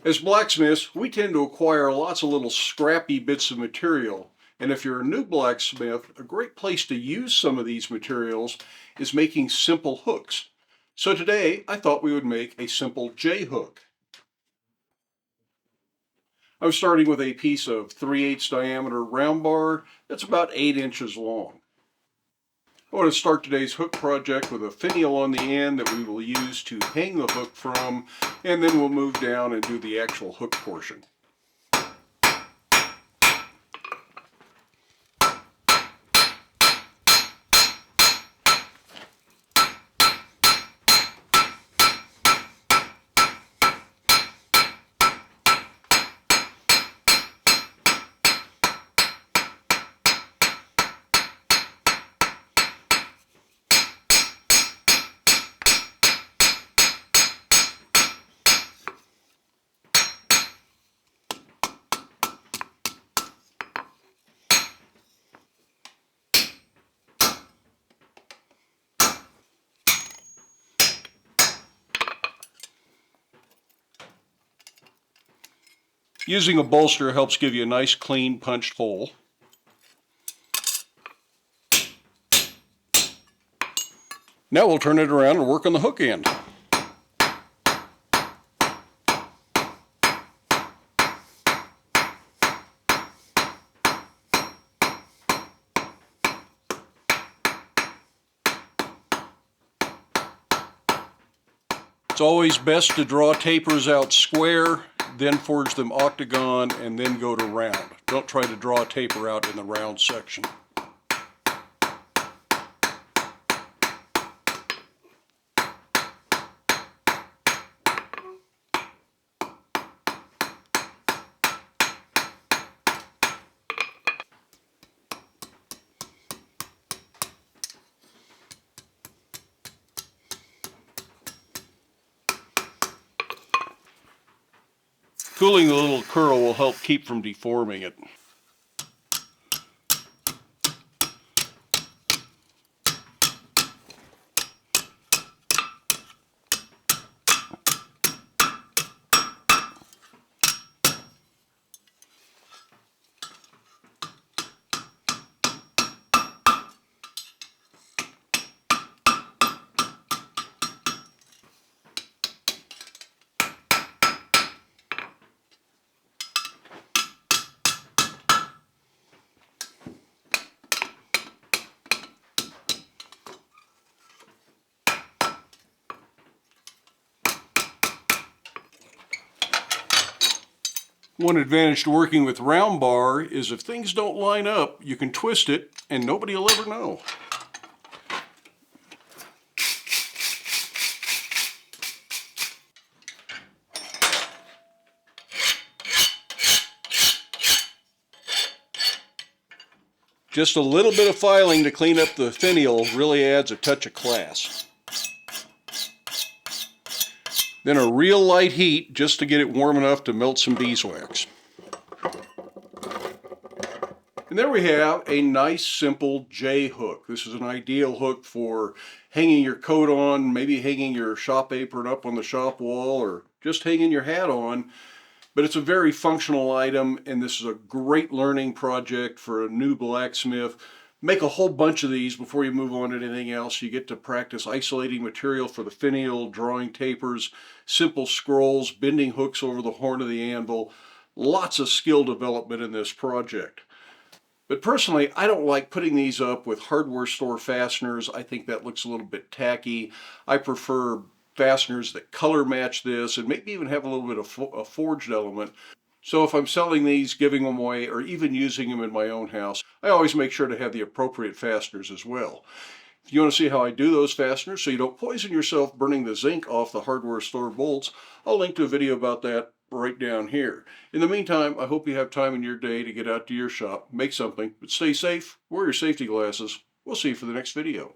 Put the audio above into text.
As blacksmiths, we tend to acquire lots of little scrappy bits of material. And if you're a new blacksmith, a great place to use some of these materials is making simple hooks. So today, I thought we would make a simple J-hook. I'm starting with a piece of 3/8 diameter round bar that's about 8 inches long. I want to start today's hook project with a finial on the end that we will use to hang the hook from, and then we'll move down and do the actual hook portion. Using a bolster helps give you a nice clean punched hole. Now we'll turn it around and work on the hook end. It's always best to draw tapers out square, then forge them octagon, and then go to round. Don't try to draw a taper out in the round section. Cooling the little curl will help keep from deforming it. One advantage to working with round bar is if things don't line up, you can twist it and nobody will ever know. Just a little bit of filing to clean up the finial really adds a touch of class. Then a real light heat just to get it warm enough to melt some beeswax. And there we have a nice simple J hook. This is an ideal hook for hanging your coat on, maybe hanging your shop apron up on the shop wall, or just hanging your hat on. But it's a very functional item, and this is a great learning project for a new blacksmith. Make a whole bunch of these before you move on to anything else. You get to practice isolating material for the finial, drawing tapers, simple scrolls, bending hooks over the horn of the anvil. Lots of skill development in this project. But personally, I don't like putting these up with hardware store fasteners. I think that looks a little bit tacky. I prefer fasteners that color match this and maybe even have a little bit of a forged element. So if I'm selling these, giving them away, or even using them in my own house, I always make sure to have the appropriate fasteners as well. If you want to see how I do those fasteners so you don't poison yourself burning the zinc off the hardware store bolts, I'll link to a video about that right down here. In the meantime, I hope you have time in your day to get out to your shop, make something, but stay safe, wear your safety glasses. We'll see you for the next video.